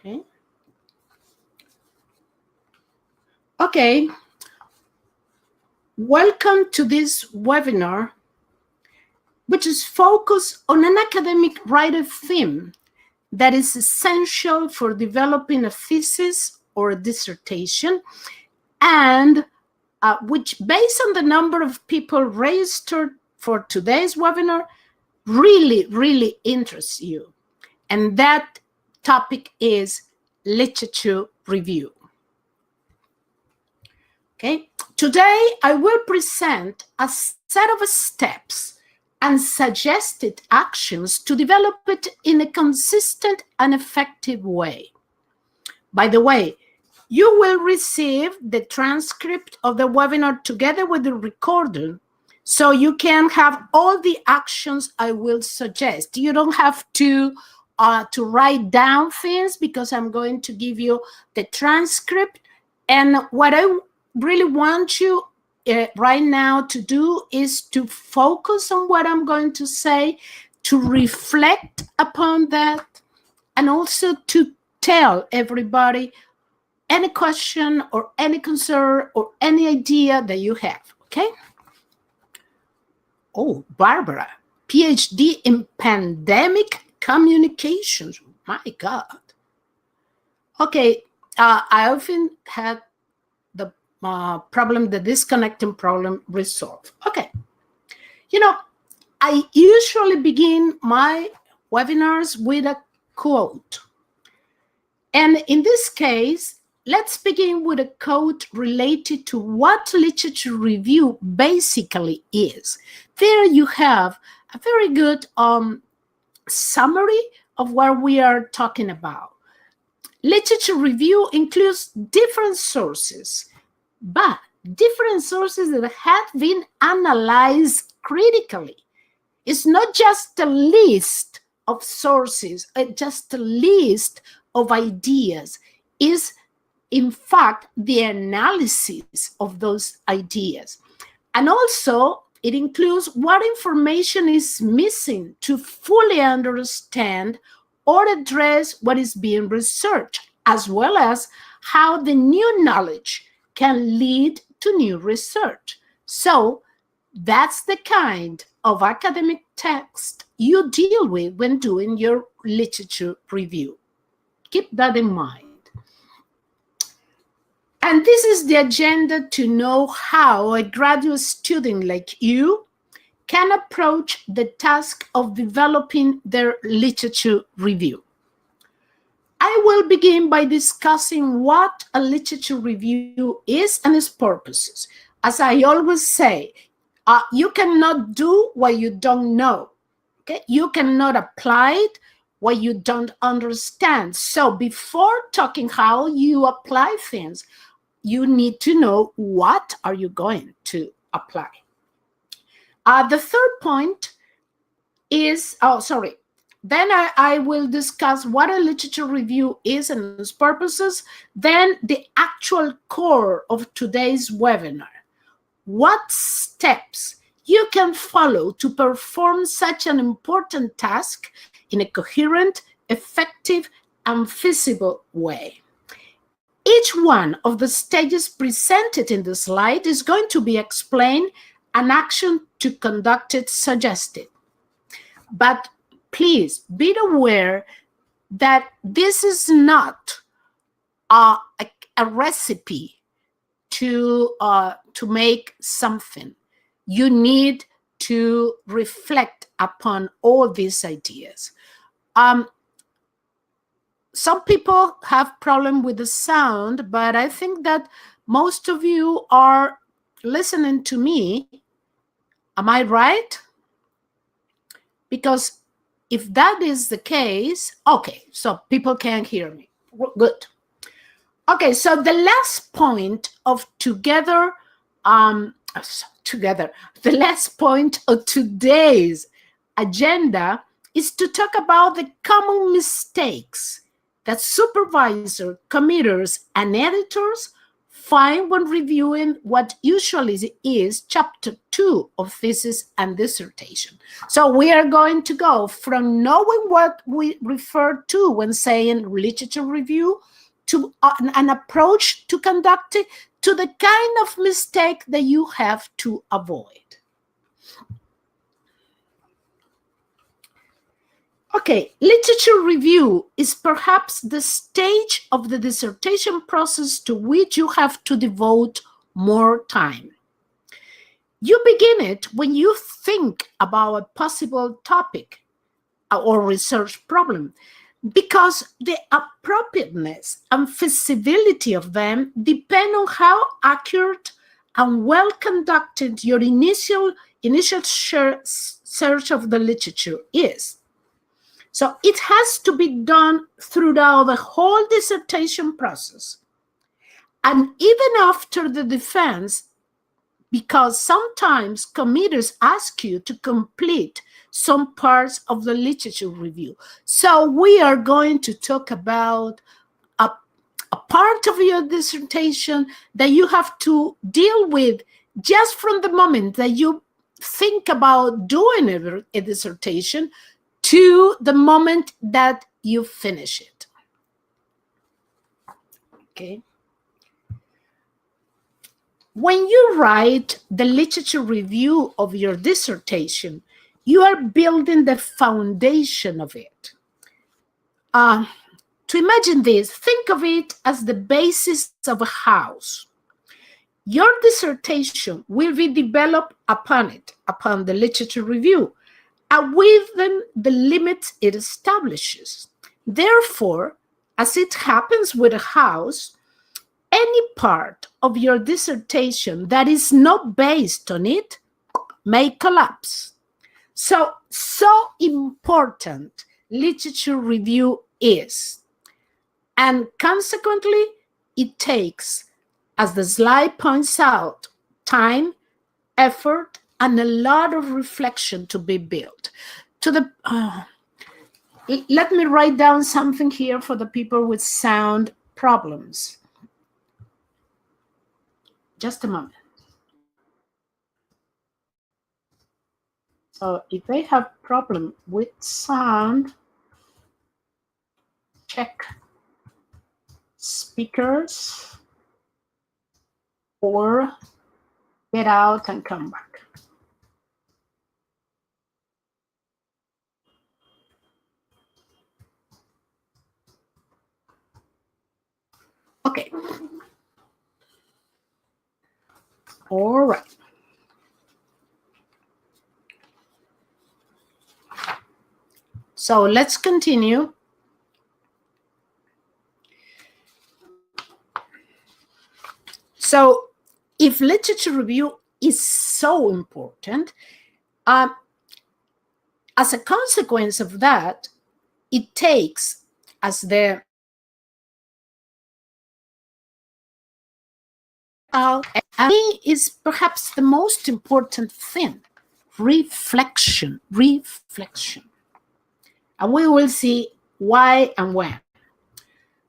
Okay. Okay. Welcome to this webinar, which is focused on an academic writer theme that is essential for developing a thesis or a dissertation, and which, based on the number of people registered for today's webinar, really interests you. And that topic is literature review. Okay, today I will present a set of steps and suggested actions to develop it in a consistent and effective way. By the way, you will receive the transcript of the webinar together with the recording, so you can have all the actions I will suggest. You don't have to write down things, because I'm going to give you the transcript. And what I really want you right now to do is to focus on what I'm going to say, to reflect upon that, and also to tell everybody any question or any concern or any idea that you have, okay? Oh, Barbara, PhD in pandemic communications. My God. Okay, I often had the problem, the disconnecting problem resolved. Okay, you know, I usually begin my webinars with a quote. And in this case, let's begin with a quote related to what literature review basically is. There you have a very good summary of what we are talking about. Literature review includes different sources, but different sources that have been analyzed critically. It's not just a list of sources, just a list of ideas. It's, in fact, the analysis of those ideas. And also, it includes what information is missing to fully understand or address what is being researched, as well as how the new knowledge can lead to new research. So that's the kind of academic text you deal with when doing your literature review. Keep that in mind. And this is the agenda to know how a graduate student like you can approach the task of developing their literature review. I will begin by discussing what a literature review is and its purposes. As I always say, you cannot do what you don't know. Okay? You cannot apply it what you don't understand. So before talking how you apply things, you need to know what are you going to apply. The third point is, then I will discuss what a literature review is and its purposes, then the actual core of today's webinar. What steps you can follow to perform such an important task in a coherent, effective, and feasible way. Each one of the stages presented in the slide is going to be explained and action to conduct it suggested. But please be aware that this is not a recipe to make something. You need to reflect upon all these ideas. Some people have problem with the sound, but I think that most of you are listening to me. Am I right? Because if that is the case, okay, so people can hear me. Good. Okay, so the last point of the last point of today's agenda is to talk about the common mistakes that supervisors, committers, and editors find when reviewing what usually is chapter 2 of thesis and dissertation. So we are going to go from knowing what we refer to when saying literature review to an approach to conduct it, to the kind of mistake that you have to avoid. Okay, literature review is perhaps the stage of the dissertation process to which you have to devote more time. You begin it when you think about a possible topic or research problem, because the appropriateness and feasibility of them depend on how accurate and well conducted your initial search of the literature is. So it has to be done throughout the whole dissertation process, and even after the defense, because sometimes committers ask you to complete some parts of the literature review. So we are going to talk about a part of your dissertation that you have to deal with just from the moment that you think about doing a dissertation to the moment that you finish it. Okay. When you write the literature review of your dissertation, you are building the foundation of it. To imagine this, think of it as the basis of a house. Your dissertation will be developed upon it, upon the literature review, and within the limits it establishes. Therefore, as it happens with a house, any part of your dissertation that is not based on it may collapse. So important literature review is. And consequently, it takes, as the slide points out, time, effort, and a lot of reflection to be built. Let me write down something here for the people with sound problems. Just a moment. So if they have problem with sound, check speakers or get out and come back. Okay. All right. So let's continue. So if literature review is so important, as a consequence of that, it takes as the is perhaps the most important thing, reflection. And we will see why and when.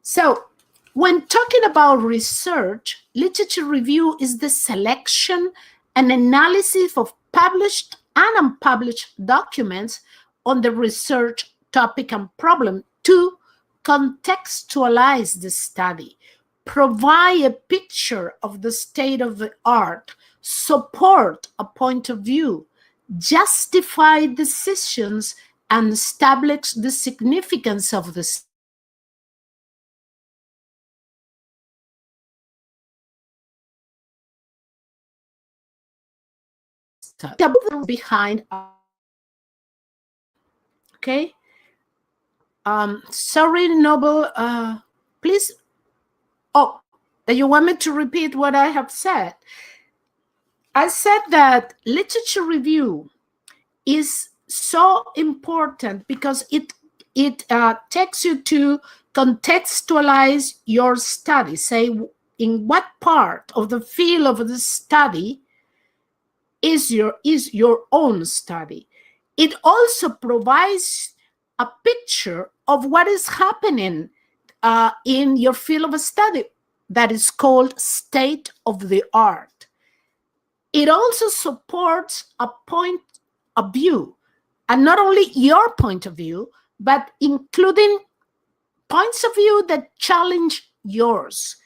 So when talking about research, literature review is the selection and analysis of published and unpublished documents on the research topic and problem to contextualize the study, provide a picture of the state of the art, support a point of view, justify decisions, and establish the significance of the study. Behind, okay. Sorry, Noble, please. Oh, do you want me to repeat what I have said? I said that literature review is so important because it takes you to contextualize your study. Say in what part of the field of the study is your own study. It also provides a picture of what is happening in your field of study. that is called state of the art. It also supports a point of view, and not only your point of view, but including points of view that challenge yours.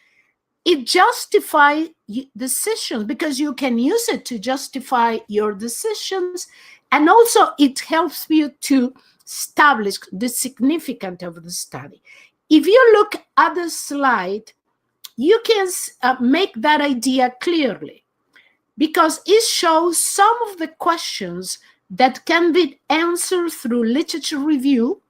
It justifies decisions because you can use it to justify your decisions, and also it helps you to establish the significance of the study. If you look at the slide, you can make that idea clearly, because it shows some of the questions that can be answered through literature review,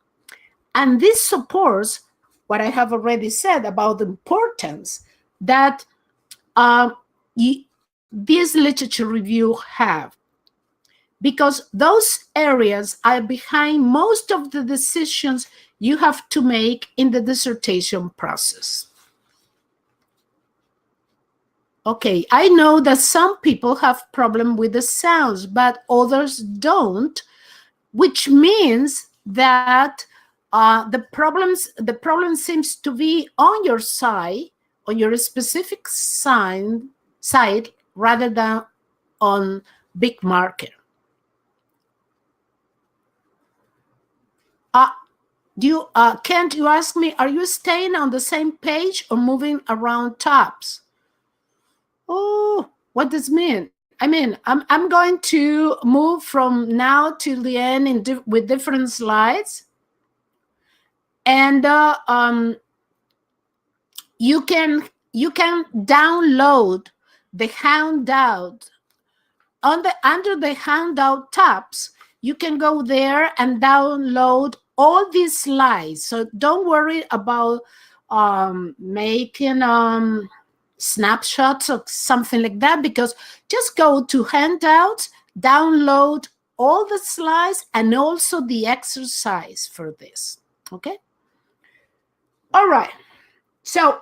and this supports what I have already said about the importance that this literature review have, because those areas are behind most of the decisions you have to make in the dissertation process. Okay, I know that some people have problem with the sounds, but others don't, which means that the problem seems to be on your side, on your specific side, rather than on big market. Kent, you ask me, are you staying on the same page or moving around tabs? Oh, what does it mean? I mean, I'm going to move from now till the end with different slides. And you can download the handout under the handout tabs. You can go there and download all these slides. So don't worry about making snapshots or something like that, because just go to handouts, download all the slides and also the exercise for this. Okay. All right. So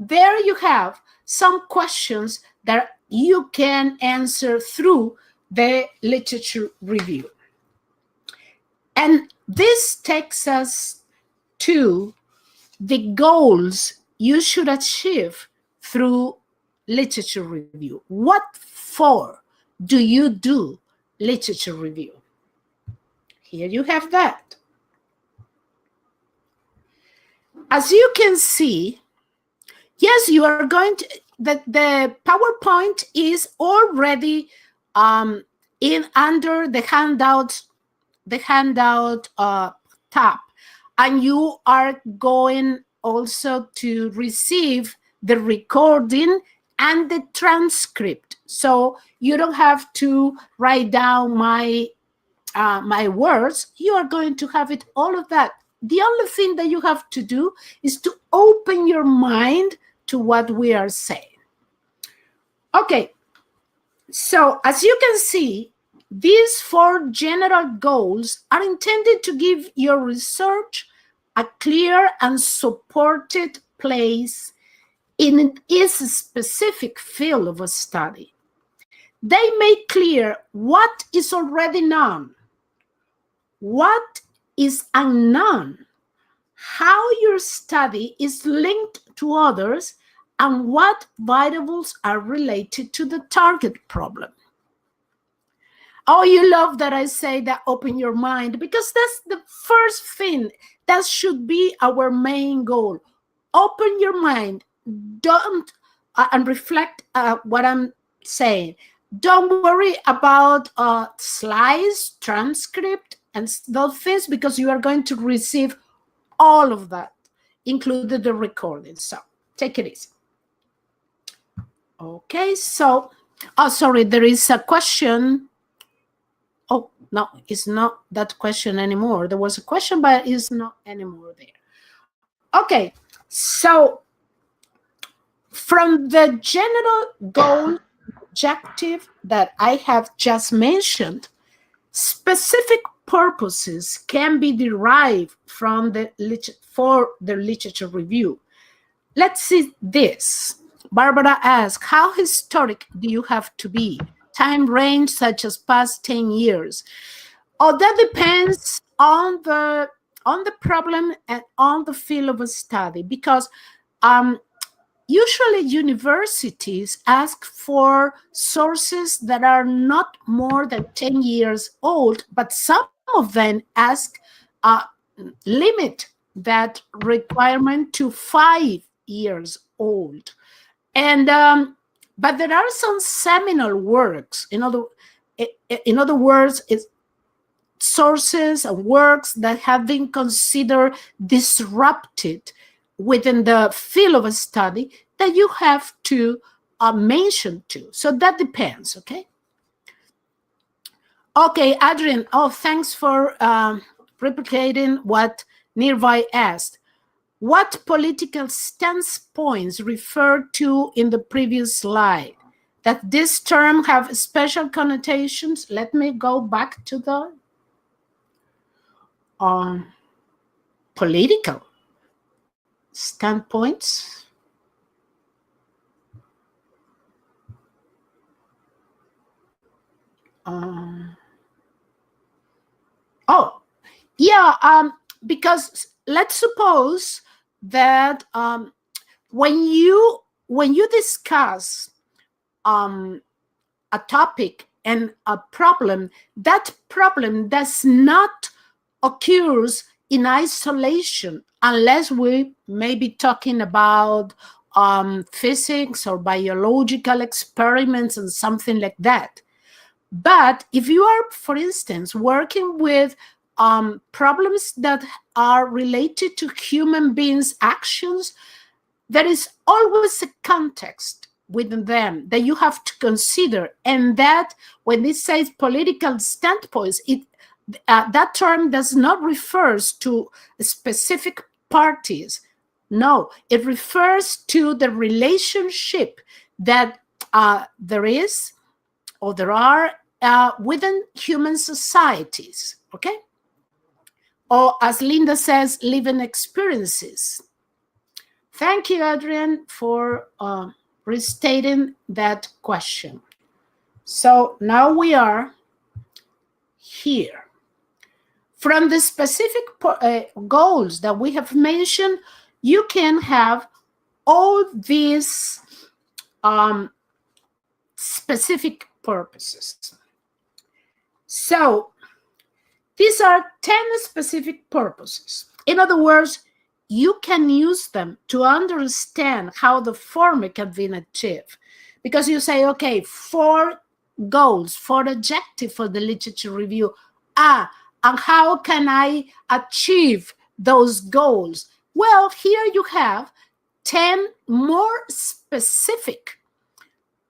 there you have some questions that you can answer through the literature review. And this takes us to the goals you should achieve through literature review. What for do you do literature review? Here you have that. As you can see, yes, you are going to, the PowerPoint is already in under the handout tab, and you are going also to receive the recording and the transcript, so you don't have to write down my words. You are going to have it, all of that. The only thing that you have to do is to open your mind to what we are saying. Okay, so as you can see, these 4 general goals are intended to give your research a clear and supported place in its specific field of a study. They make clear what is already known, what is unknown, how your study is linked to others, and what variables are related to the target problem. Oh, you love that I say that open your mind, because that's the first thing. That should be our main goal. Open your mind. Don't, and reflect what I'm saying. Don't worry about slides, transcript, and those things, because you are going to receive all of that, including the recording. So take it easy. Okay, so, oh, sorry, there is a question. Oh, no, it's not that question anymore. There was a question, but it's not anymore there. Okay, so from the general goal objective that I have just mentioned, specific purposes can be derived from the literature review. Let's see this. Barbara asks, how historic do you have to be? Time range such as past 10 years. Oh, that depends on the problem and on the field of a study, because usually universities ask for sources that are not more than 10 years old, but some of them ask limit that requirement to 5 years old. And but there are some seminal works. In other words, it's sources and works that have been considered disrupted within the field of a study that you have to mention too. So that depends, okay? Okay, Adrian, oh, thanks for replicating what Nirvai asked. What political standpoints referred to in the previous slide? That this term have special connotations? Let me go back to the political standpoints. Oh, yeah, because let's suppose that when you discuss a topic and a problem, that problem does not occur in isolation unless we may be talking about physics or biological experiments and something like that. But if you are, for instance, working with problems that are related to human beings' actions, there is always a context within them that you have to consider. And that when it says political standpoints, that term does not refer to specific parties. No, it refers to the relationship that there is or there are within human societies, okay? Or as Linda says, living experiences. Thank you, Adrian, for restating that question. So now we are here. From the specific goals that we have mentioned, you can have all these specific purposes. So these are 10 specific purposes. In other words, you can use them to understand how the format can be achieved. Because you say, okay, 4 goals, 4 objectives for the literature review. And how can I achieve those goals? Well, here you have 10 more specific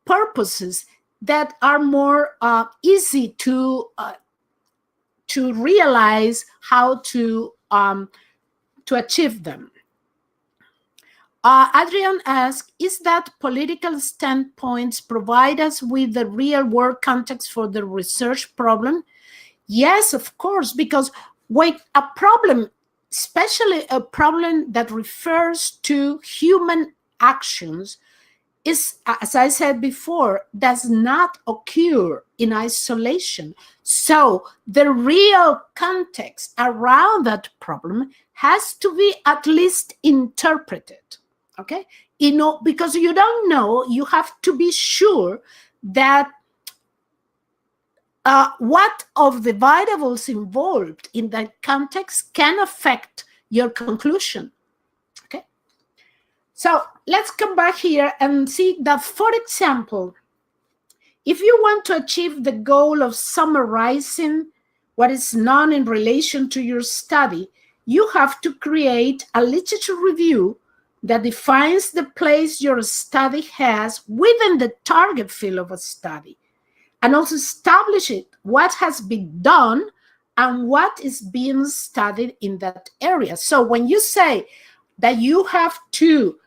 purposes that are more easy to realize how to achieve them. Adrian asked, is that political standpoints provide us with the real world context for the research problem? Yes, of course, because when a problem, especially a problem that refers to human actions, is, as I said before, does not occur in isolation. So the real context around that problem has to be at least interpreted, okay? Because you don't know, you have to be sure that what of the variables involved in that context can affect your conclusion, okay? So let's come back here and see that, for example, if you want to achieve the goal of summarizing what is known in relation to your study, you have to create a literature review that defines the place your study has within the target field of a study, and also establish it, what has been done and what is being studied in that area. So when you say that you have to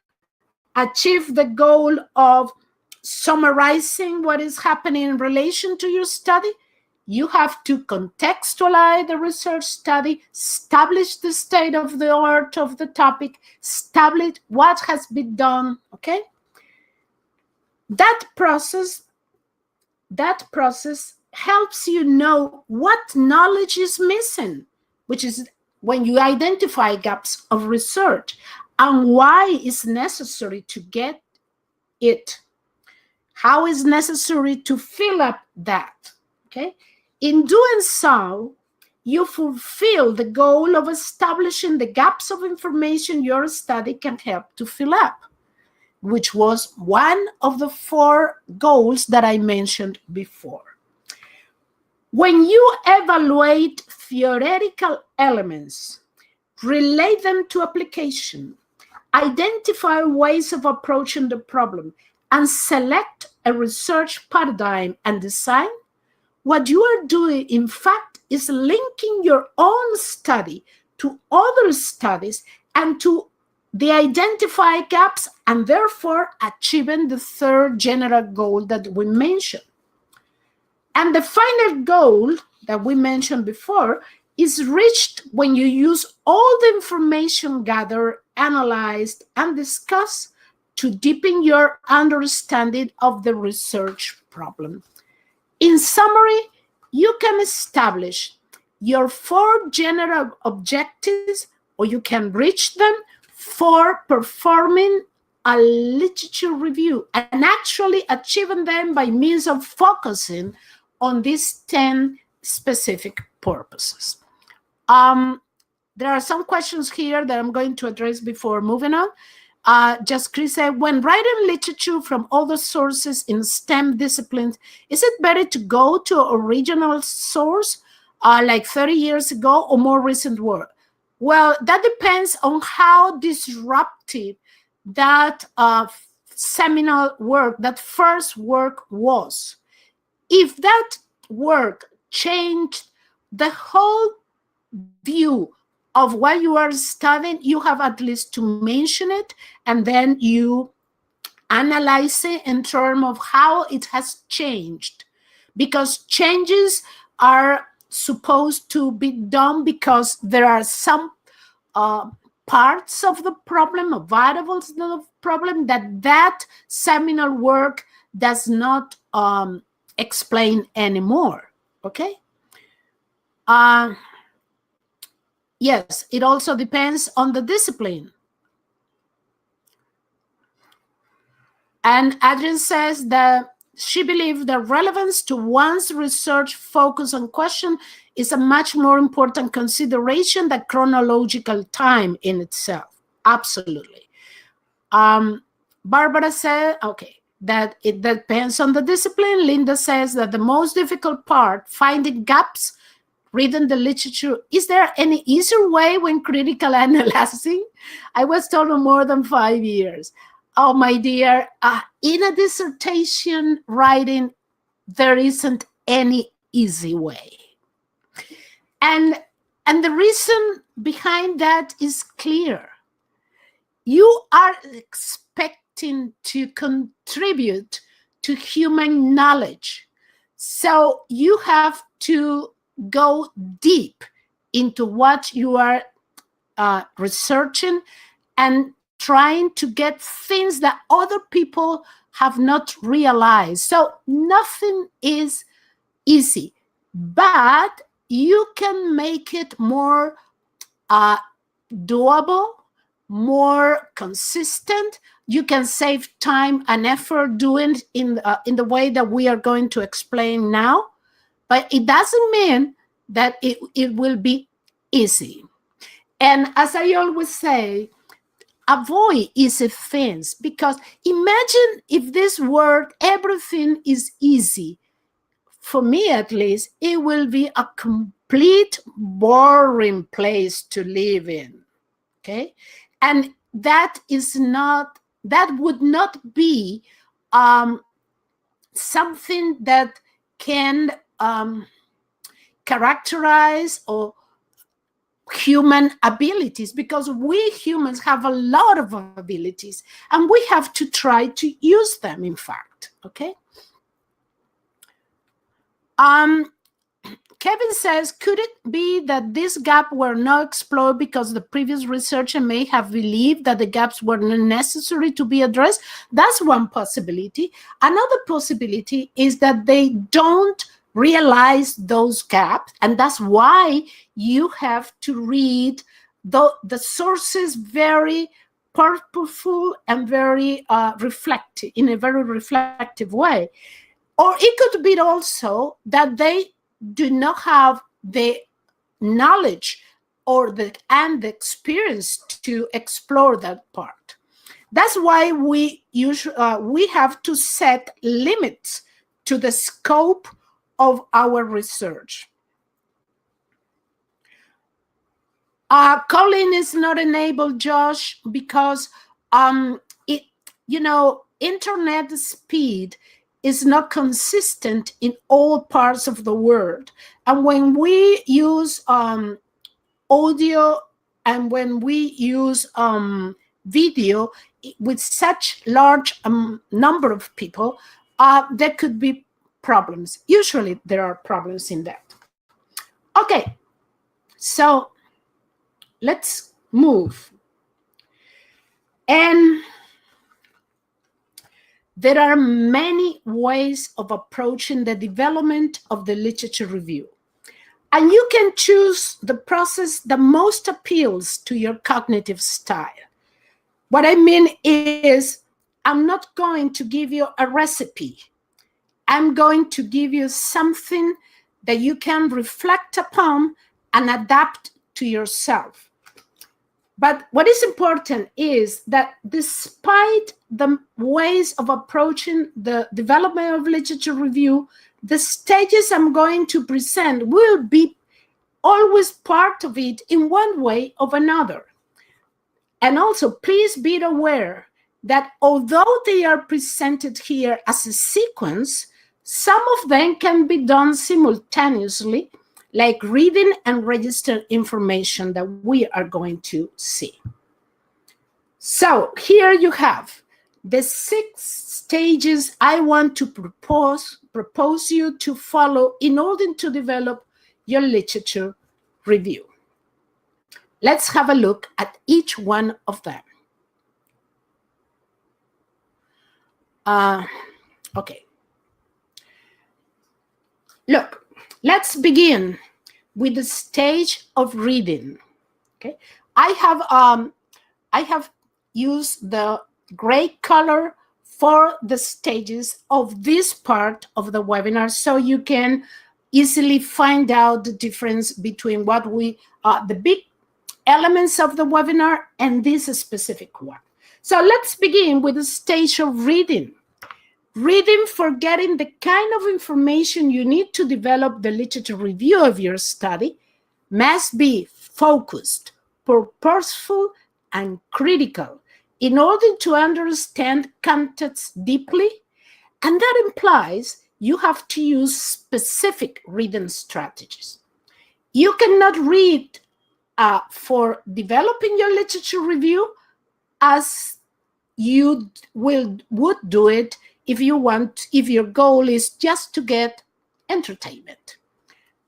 achieve the goal of summarizing what is happening in relation to your study, you have to contextualize the research study, establish the state of the art of the topic, establish what has been done, okay? That process helps you know what knowledge is missing, which is when you identify gaps of research, and why it's necessary to get it. How is necessary to fill up that, okay? In doing so, you fulfill the goal of establishing the gaps of information your study can help to fill up, which was one of the 4 goals that I mentioned before. When you evaluate theoretical elements, relate them to application, identify ways of approaching the problem, and select a research paradigm and design, what you are doing, in fact, is linking your own study to other studies and to the identified gaps, and therefore achieving the 3rd general goal that we mentioned. And the final goal that we mentioned before is reached when you use all the information gathered, analyzed, and discussed to deepen your understanding of the research problem. In summary, you can establish your 4 general objectives, or you can reach them for performing a literature review and actually achieving them by means of focusing on these 10 specific purposes. There are some questions here that I'm going to address before moving on. Just Chris said, when writing literature from other sources in STEM disciplines, is it better to go to an original source like 30 years ago or more recent work? Well, that depends on how disruptive that seminal work, that first work was. If that work changed the whole view of what you are studying, you have at least to mention it, and then you analyze it in terms of how it has changed, because changes are supposed to be done because there are some parts of the problem, or variables of the problem, that seminal work does not explain anymore, okay? Yes, it also depends on the discipline. And Adrian says that she believes the relevance to one's research focus on question is a much more important consideration than chronological time in itself. Absolutely. Barbara said, okay, that it depends on the discipline. Linda says that the most difficult part, finding gaps, reading the literature. Is there any easier way when critical analyzing? I was told for more than 5 years. Oh, my dear, in a dissertation writing, there isn't any easy way. And the reason behind that is clear. You are expecting to contribute to human knowledge. So you have to go deep into what you are researching and trying to get things that other people have not realized. So nothing is easy, but you can make it more doable, more consistent. You can save time and effort doing in the way that we are going to explain now. But it doesn't mean that it will be easy. And as I always say, avoid easy things, because imagine if this world, everything is easy. For me, at least, it will be a complete boring place to live in, okay? And that would not be something that can characterize or human abilities, because we humans have a lot of abilities and we have to try to use them, in fact, okay? Kevin says, could it be that this gap were not explored because the previous researcher may have believed that the gaps were not necessary to be addressed? That's one possibility. Another possibility is that they don't realize those gaps, and that's why you have to read the sources very purposeful and very reflective, in a very reflective way. Or it could be also that they do not have the knowledge or the experience to explore that part. That's why we have to set limits to the scope of our research. Calling is not enabled, Josh, because internet speed is not consistent in all parts of the world. And when we use audio and when we use video with such large number of people, there could be problems. Usually there are problems in that. Okay, so let's move. And there are many ways of approaching the development of the literature review. And you can choose the process that most appeals to your cognitive style. What I mean is, I'm not going to give you a recipe. I'm going to give you something that you can reflect upon and adapt to yourself. But what is important is that despite the ways of approaching the development of literature review, the stages I'm going to present will be always part of it in one way or another. And also, please be aware that although they are presented here as a sequence, some of them can be done simultaneously, like reading and register information that we are going to see. So here you have the 6 stages I want to propose you to follow in order to develop your literature review. Let's have a look at each one of them. Okay. Look, let's begin with the stage of reading. Okay, I have used the gray color for the stages of this part of the webinar, so you can easily find out the difference between what the big elements of the webinar and this specific one. So let's begin with the stage of reading. Reading for getting the kind of information you need to develop the literature review of your study must be focused, purposeful, and critical in order to understand context deeply, and that implies you have to use specific reading strategies. You cannot read for developing your literature review as you would do it if your goal is just to get entertainment.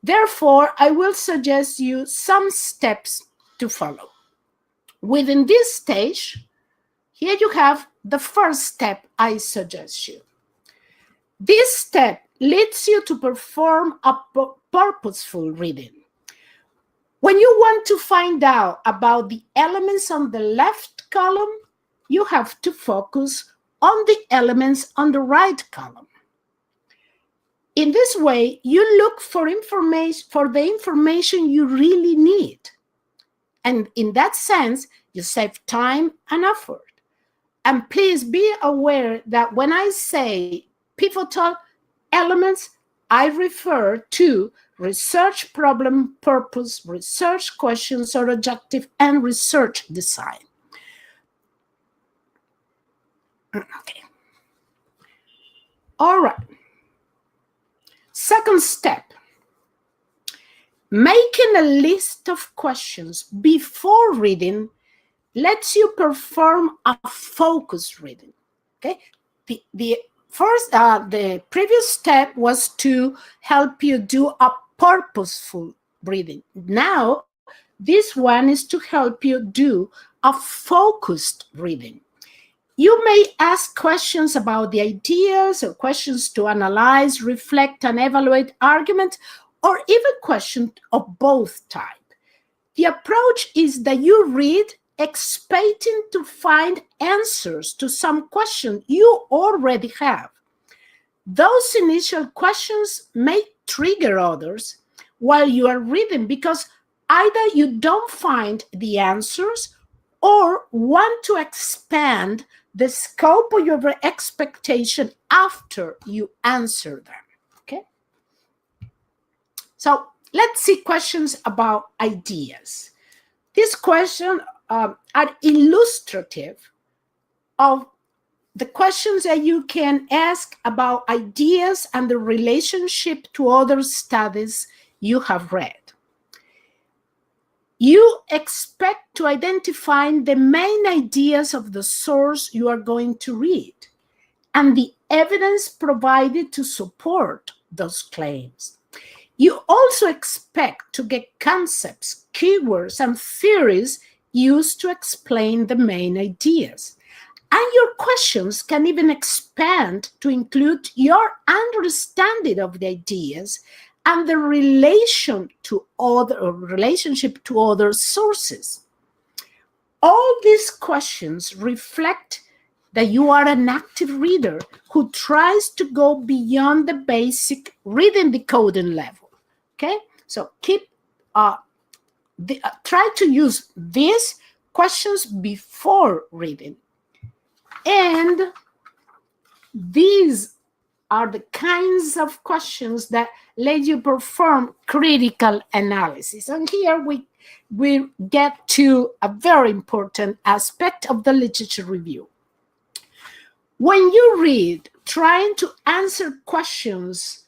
Therefore, I will suggest you some steps to follow. Within this stage, here you have the first step I suggest you. This step leads you to perform a purposeful reading. When you want to find out about the elements on the left column, you have to focus on the elements on the right column. In this way, you look for the information you really need. And in that sense, you save time and effort. And please be aware that when I say pivotal elements, I refer to research problem, purpose, research questions or objective, and research design. Okay. All right. Second step, making a list of questions before reading lets you perform a focused reading. Okay. The previous step was to help you do a purposeful reading. Now, this one is to help you do a focused reading. You may ask questions about the ideas or questions to analyze, reflect, and evaluate arguments, or even questions of both types. The approach is that you read expecting to find answers to some question you already have. Those initial questions may trigger others while you are reading because either you don't find the answers or want to expand the scope of your expectation after you answer them. Okay? So let's see questions about ideas. These questions are illustrative of the questions that you can ask about ideas and the relationship to other studies you have read. You expect to identify the main ideas of the source you are going to read and the evidence provided to support those claims. You also expect to get concepts, keywords, and theories used to explain the main ideas. And your questions can even expand to include your understanding of the ideas and the relationship to other sources. All these questions reflect that you are an active reader who tries to go beyond the basic reading decoding level. Okay, so try to use these questions before reading. And these are the kinds of questions that let you perform critical analysis. And here we get to a very important aspect of the literature review. When you read, trying to answer questions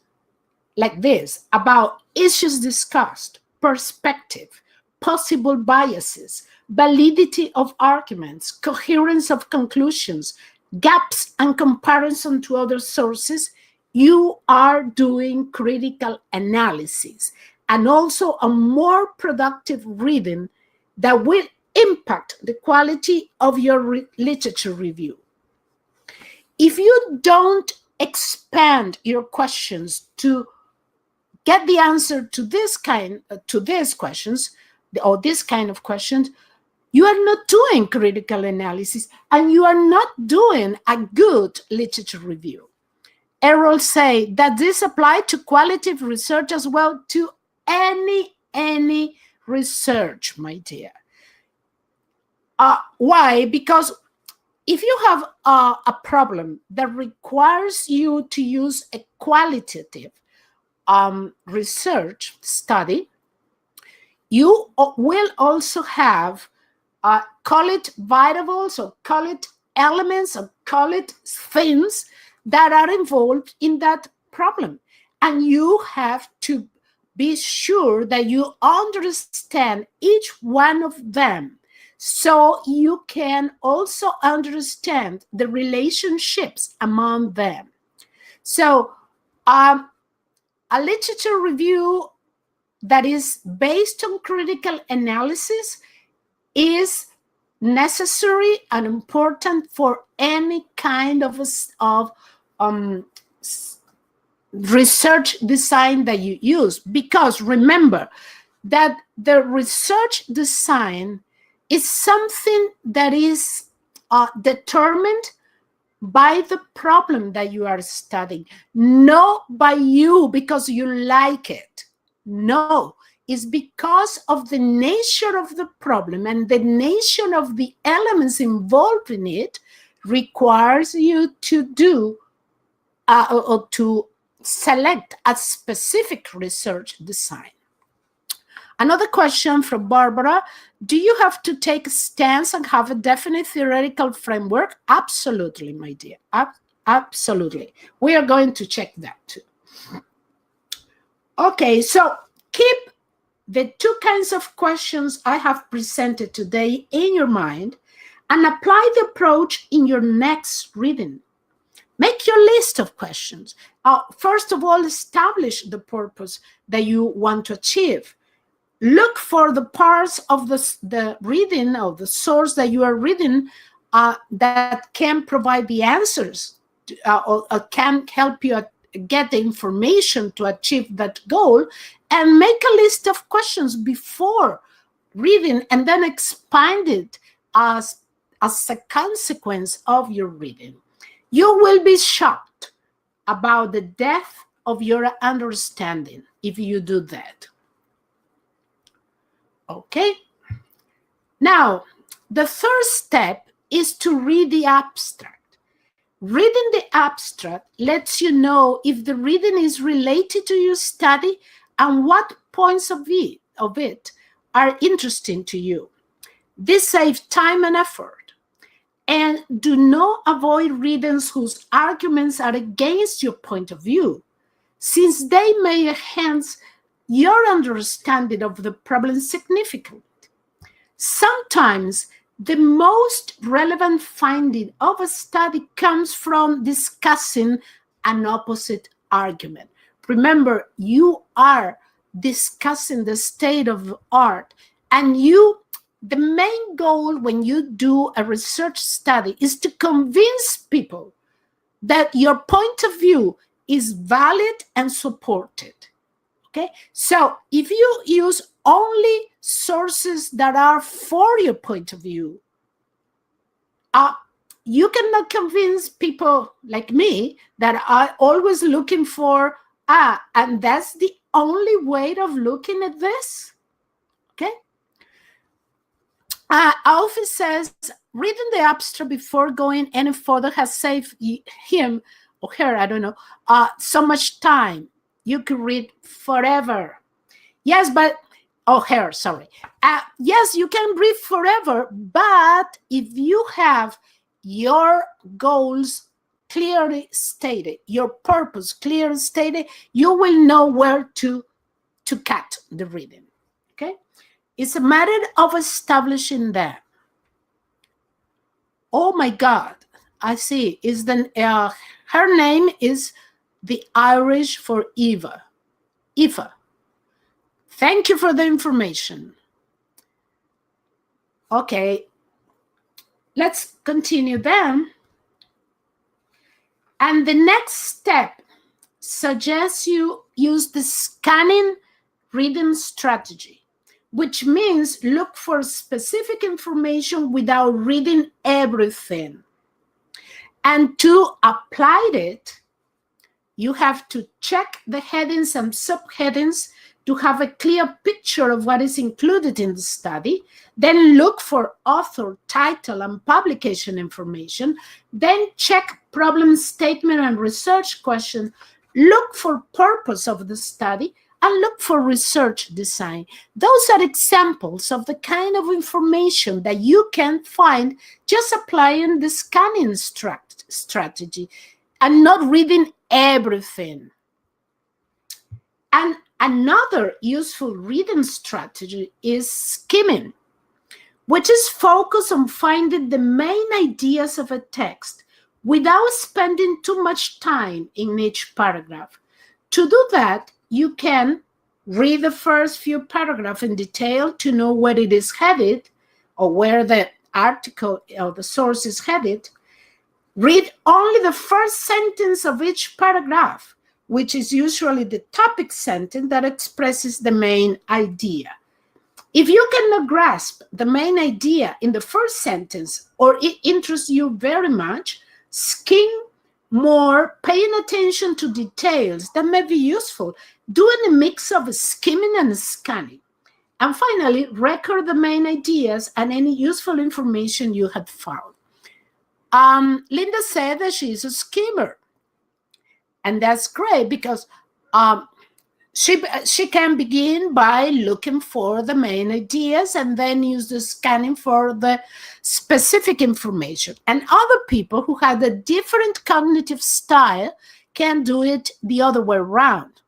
like this about issues discussed, perspective, possible biases, validity of arguments, coherence of conclusions, gaps and comparison to other sources, you are doing critical analysis and also a more productive reading that will impact the quality of your literature review. If you don't expand your questions to get the answer to these questions, or this kind of questions, you are not doing critical analysis and you are not doing a good literature review. Errol say that this applies to qualitative research as well, to any research, my dear. Why? Because if you have a problem that requires you to use a qualitative research study, you will also have call it variables or call it elements or call it things that are involved in that problem. And you have to be sure that you understand each one of them so you can also understand the relationships among them. So a literature review that is based on critical analysis is necessary and important for any kind of research design that you use. Because remember that the research design is something that is determined by the problem that you are studying, not by you because you like it. No, it's because of the nature of the problem, and the nature of the elements involved in it requires you to do or to select a specific research design. Another question from Barbara: do you have to take a stance and have a definite theoretical framework? Absolutely, my dear. Absolutely. We are going to check that too. Okay, so keep the two kinds of questions I have presented today in your mind and apply the approach in your next reading. Make your list of questions. First of all, establish the purpose that you want to achieve. Look for the parts of the reading, of the source that you are reading, that can provide the answers or can help you get the information to achieve that goal, and make a list of questions before reading and then expand it as a consequence of your reading. You will be shocked about the depth of your understanding if you do that. Okay? Now, the third step is to read the abstract. Reading the abstract lets you know if the reading is related to your study and what points of it are interesting to you. This saves time and effort. And do not avoid readings whose arguments are against your point of view, since they may enhance your understanding of the problem significantly. Sometimes the most relevant finding of a study comes from discussing an opposite argument. Remember, you are discussing the state of art, and the main goal when you do a research study is to convince people that your point of view is valid and supported. Okay, so if you use only sources that are for your point of view, you cannot convince people like me that are always looking for, and that's the only way of looking at this. Okay. Alfie says, reading the abstract before going any further has saved him or her, I don't know, so much time. You could read forever. Yes, but, her, sorry. Yes, you can read forever, but if you have your goals clearly stated, your purpose clearly stated, you will know where to cut the reading, okay? It's a matter of establishing that. Oh my God, I see. Her name is the Irish for Eva. Eva. Thank you for the information. Okay, let's continue then. And the next step suggests you use the scanning reading strategy, which means look for specific information without reading everything. And to apply it, you have to check the headings and subheadings to have a clear picture of what is included in the study, then look for author, title, and publication information, then check problem statement and research question, look for purpose of the study, and look for research design. Those are examples of the kind of information that you can find just applying the scanning strategy and not reading everything. And another useful reading strategy is skimming, which is focused on finding the main ideas of a text without spending too much time in each paragraph. To do that, you can read the first few paragraphs in detail to know where it is headed or where the article or the source is headed. Read only the first sentence of each paragraph, which is usually the topic sentence that expresses the main idea. If you cannot grasp the main idea in the first sentence or it interests you very much, skim more, paying attention to details that may be useful, doing a mix of skimming and scanning. And finally, record the main ideas and any useful information you have found. Linda said that she's a skimmer. And that's great because she can begin by looking for the main ideas and then use the scanning for the specific information. And other people who have a different cognitive style can do it the other way around.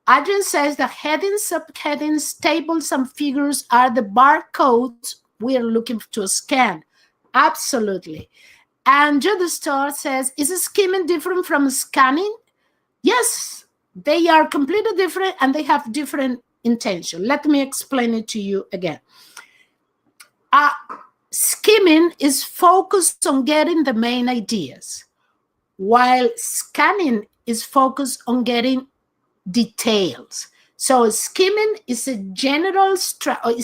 Adrian says that headings, subheadings, tables, and figures are the barcodes we are looking to scan. Absolutely. And Judy Starr says, is skimming different from scanning? Yes, they are completely different and they have different intention. Let me explain it to you again. Skimming is focused on getting the main ideas, while scanning is focused on getting details. So skimming is a general strategy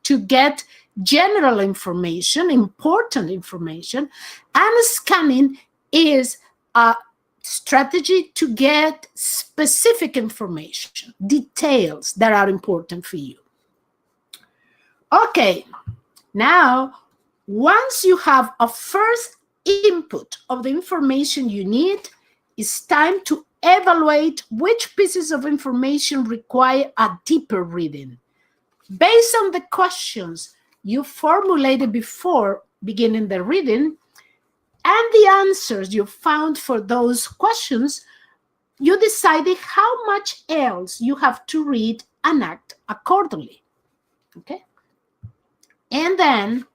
to get general information, important information, and scanning is a strategy to get specific information, details that are important for you. Okay, now, once you have a first input of the information you need, it's time to evaluate which pieces of information require a deeper reading. Based on the questions you formulated before beginning the reading and the answers you found for those questions, you decided how much else you have to read and act accordingly. Okay? And then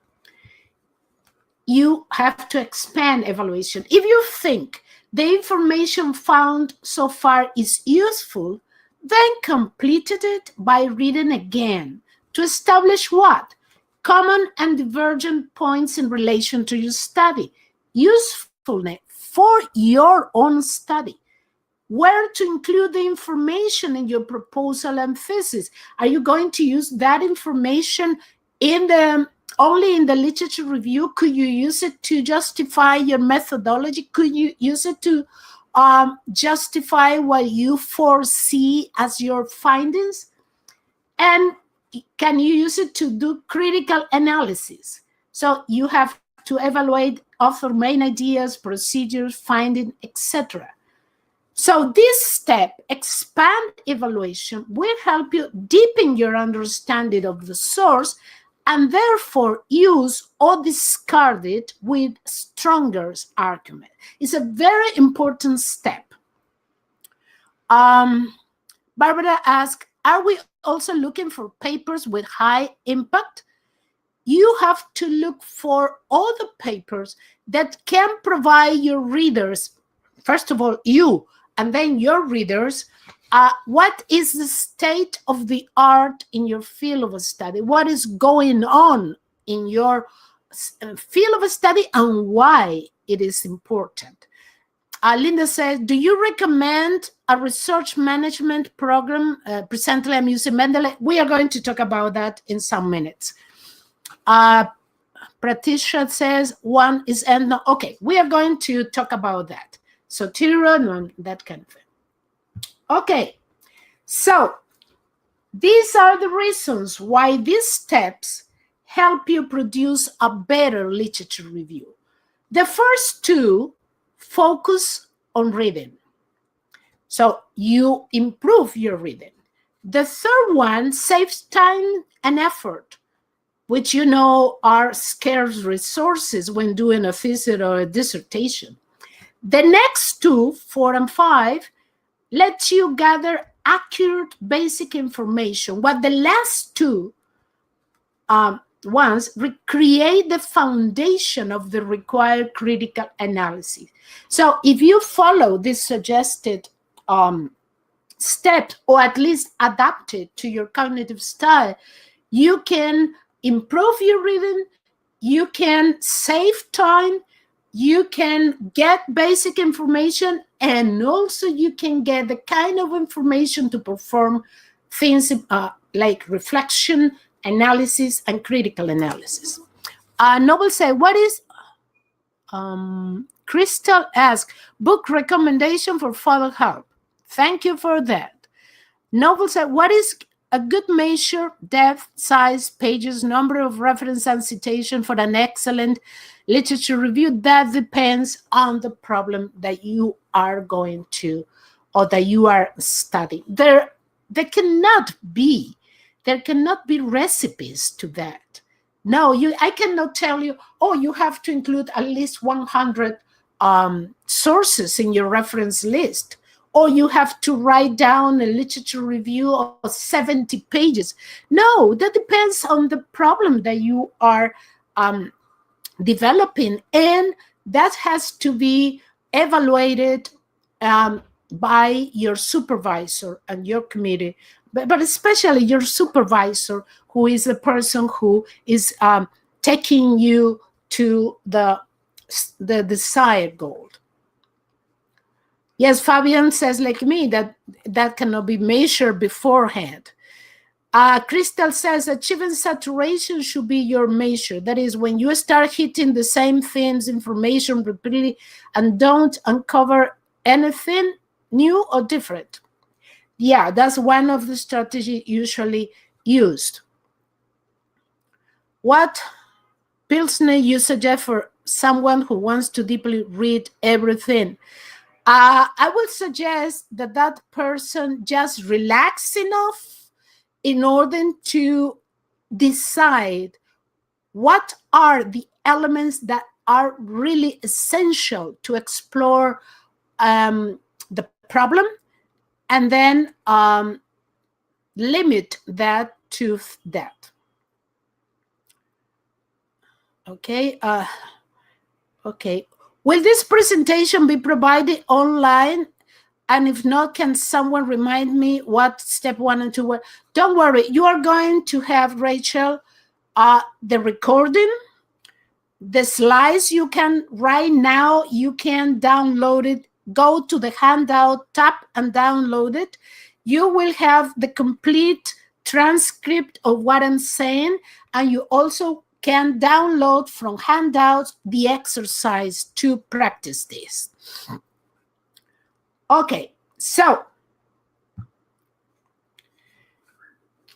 you have to expand evaluation. If you think the information found so far is useful, then complete it by reading again to establish what? Common and divergent points in relation to your study, usefulness for your own study, where to include the information in your proposal and thesis. Are you going to use that information only in the literature review? Could you use it to justify your methodology? Could you use it to justify what you foresee as your findings? And can you use it to do critical analysis? So you have to evaluate author main ideas, procedures, findings, etc. So this step, expand evaluation, will help you deepen your understanding of the source and therefore use or discard it with stronger argument. It's a very important step. Barbara asked, are we also looking for papers with high impact? You have to look for all the papers that can provide your readers, first of all, you, and then your readers, what is the state of the art in your field of study? What is going on in your field of study and why it is important? Linda says, do you recommend a research management program? Presently, I'm using Mendeley. We are going to talk about that in some minutes. Pratisha says, one is EndNote. Okay, we are going to talk about that. So Tiro, that kind of thing. Okay, so these are the reasons why these steps help you produce a better literature review. The first two focus on reading. So you improve your reading. The third one saves time and effort, which you know are scarce resources when doing a thesis or a dissertation. The next two, 4 and 5, lets you gather accurate basic information. What the last two ones recreate the foundation of the required critical analysis. So if you follow this suggested step, or at least adapt it to your cognitive style, you can improve your reading, you can save time, you can get basic information, and also you can get the kind of information to perform things like reflection, analysis, and critical analysis. Noble said, what is, Crystal asked, book recommendation for further help. Thank you for that. Noble said, what is a good measure, depth, size, pages, number of reference and citation for an excellent literature review? That depends on the problem that you are going to, or that you are studying. There cannot be recipes to that. No, I cannot tell you, oh, you have to include at least 100 sources in your reference list, or you have to write down a literature review of 70 pages. No, that depends on the problem that you are developing, and that has to be evaluated by your supervisor and your committee, but especially your supervisor, who is the person who is taking you to the desired goal. Yes, Fabian says, like me, that cannot be measured beforehand. Crystal says achieving saturation should be your measure. That is, when you start hitting the same things, information repeatedly, and don't uncover anything new or different. Yeah, that's one of the strategies usually used. What Pilsner you suggest for someone who wants to deeply read everything? I would suggest that that person just relax enough in order to decide what are the elements that are really essential to explore the problem, and then limit that to that. Okay. Okay. Will this presentation be provided online? And if not, can someone remind me what step 1 and 2 were? Don't worry, you are going to have, Rachel, the recording, the slides. You can, right now, you can download it. Go to the handout, tap and download it. You will have the complete transcript of what I'm saying, and you also can download from handouts the exercise to practice this. Okay, so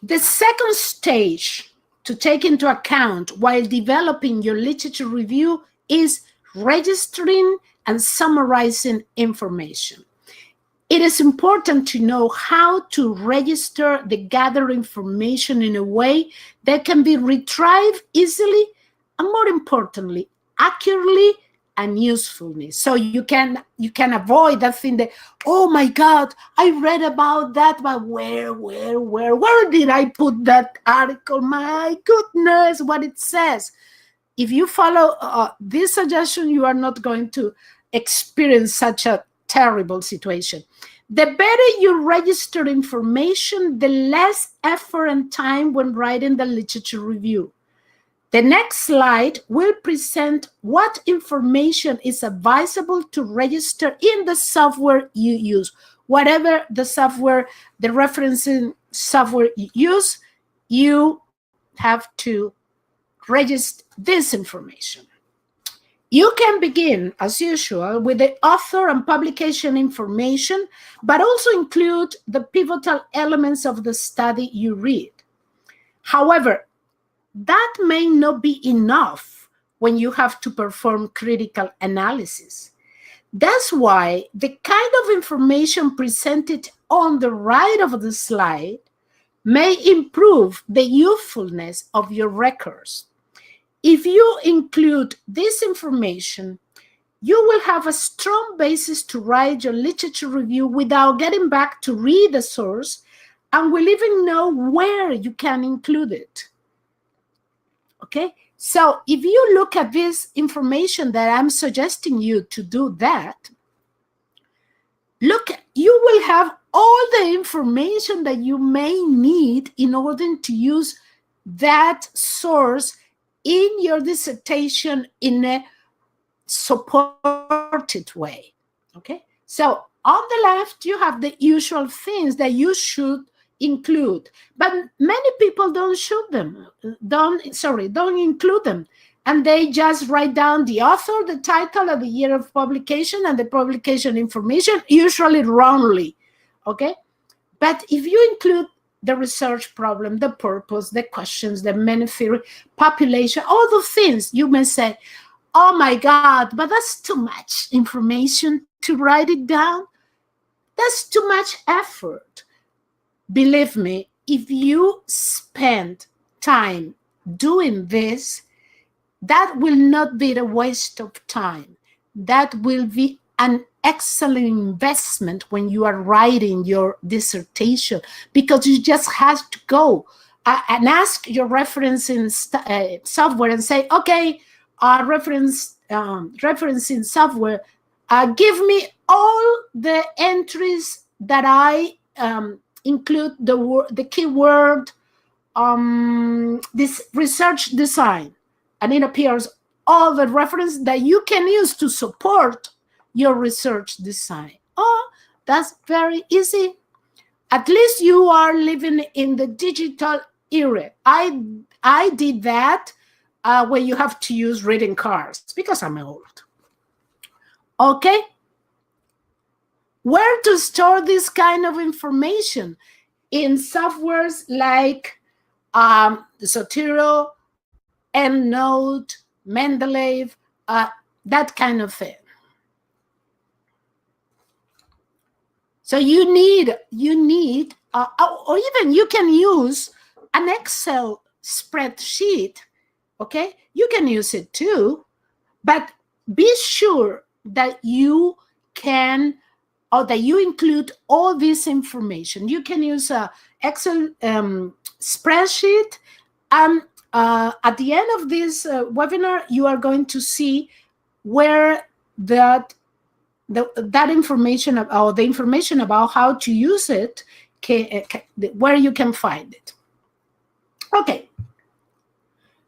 the second stage to take into account while developing your literature review is registering and summarizing information. It is important to know how to register the gathered information in a way that can be retrieved easily and, more importantly, accurately and usefulness. So you can avoid that thing that, oh my God, I read about that, but where did I put that article? My goodness, what it says. If you follow this suggestion, you are not going to experience such a terrible situation. The better you register information, the less effort and time when writing the literature review. The next slide will present what information is advisable to register in the software you use. Whatever the software, the referencing software you use, you have to register this information. You can begin, as usual, with the author and publication information, but also include the pivotal elements of the study you read. However, that may not be enough when you have to perform critical analysis. That's why the kind of information presented on the right of the slide may improve the usefulness of your records. If you include this information, you will have a strong basis to write your literature review without getting back to read the source, and will even know where you can include it. Okay, so if you look at this information that I'm suggesting you to do that, look, you will have all the information that you may need in order to use that source in your dissertation in a supported way. Okay, so on the left, you have the usual things that you should include, but many people don't include them, and they just write down the author, the title, and the year of publication, and the publication information, usually wrongly. Okay, but if you include the research problem, the purpose, the questions, the main theory, population, all the things, you may say, oh my God, but that's too much information to write it down. That's too much effort. Believe me, if you spend time doing this, that will not be a waste of time. That will be an excellent investment when you are writing your dissertation, because you just have to go and ask your referencing software and say, okay, referencing software, give me all the entries that I include the keyword, this research design, and it appears all the reference that you can use to support your research design. Oh, that's very easy. At least you are living in the digital era. I did that where you have to use reading cards because I'm old. Okay? Where to store this kind of information? In softwares like Zotero, EndNote, Mendeley, that kind of thing. So you need, or even you can use an Excel spreadsheet, okay? You can use it too, but be sure that you can, or that you include all this information. You can use a Excel spreadsheet, and at the end of this webinar, you are going to see where that information, or the information about how to use it, where you can find it. Okay,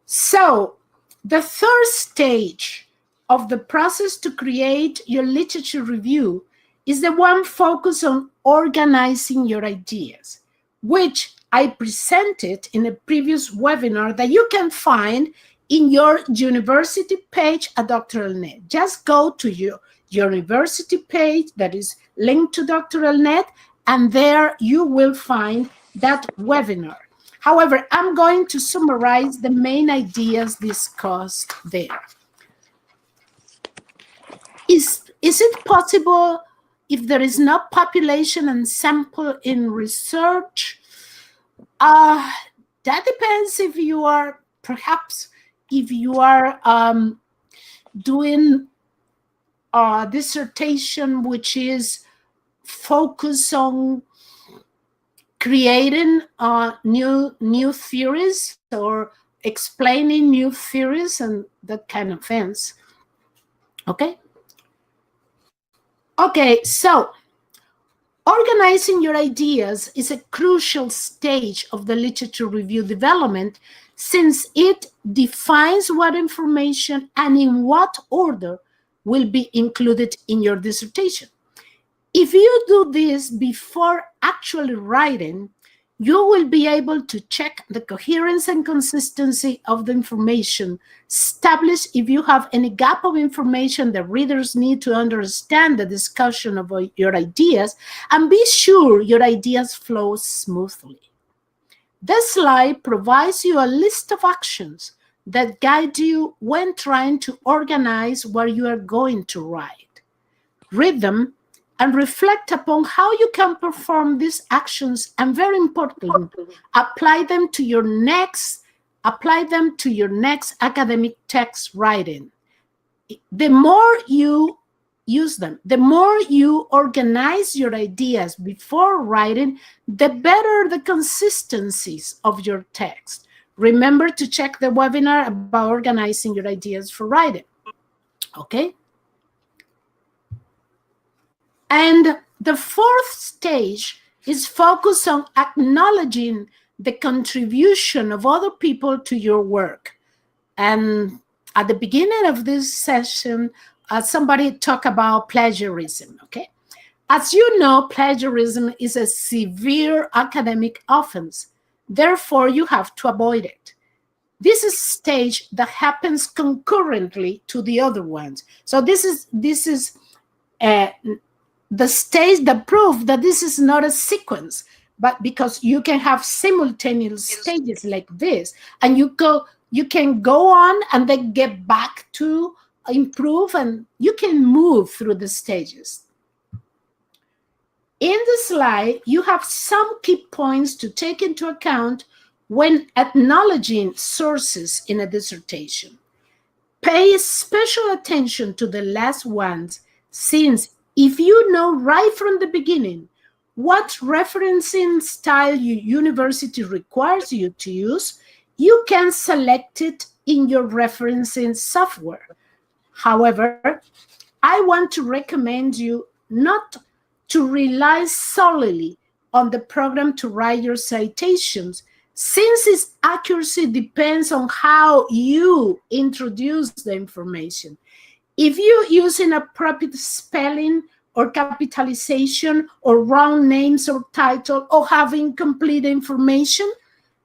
so the third stage of the process to create your literature review is the one focused on organizing your ideas, which I presented in a previous webinar that you can find in your university page at Doctoral.net. Just go to your university page that is linked to Doctoral.net, and there you will find that webinar. However, I'm going to summarize the main ideas discussed there. Is it possible if there is no population and sample in research? That depends if you are, perhaps, if you are doing a dissertation which is focused on creating new theories or explaining new theories and that kind of things. Okay? Okay, so organizing your ideas is a crucial stage of the literature review development, since it defines what information and in what order will be included in your dissertation. If you do this before actually writing, you will be able to check the coherence and consistency of the information, establish if you have any gap of information that readers need to understand the discussion of your ideas, and be sure your ideas flow smoothly. This slide provides you a list of actions that guide you when trying to organize what you are going to write. Read them and reflect upon how you can perform these actions, and very importantly, apply them to your next academic text writing. The more you use them, the more you organize your ideas before writing, the better the consistencies of your text. Remember to check the webinar about organizing your ideas for writing. Okay? And the fourth stage is focused on acknowledging the contribution of other people to your work. And at the beginning of this session, somebody talked about plagiarism, okay? As you know, plagiarism is a severe academic offense. Therefore, you have to avoid it. This is a stage that happens concurrently to the other ones. So this is the stage, the proof that this is not a sequence, but because you can have simultaneous stages like this, and you can go on and then get back to improve, and you can move through the stages. In the slide, you have some key points to take into account when acknowledging sources in a dissertation. Pay special attention to the last ones, since if you know right from the beginning what referencing style your university requires you to use, you can select it in your referencing software. However, I want to recommend you not to rely solely on the program to write your citations, since its accuracy depends on how you introduce the information. If you use inappropriate spelling or capitalization or wrong names or title or having complete information,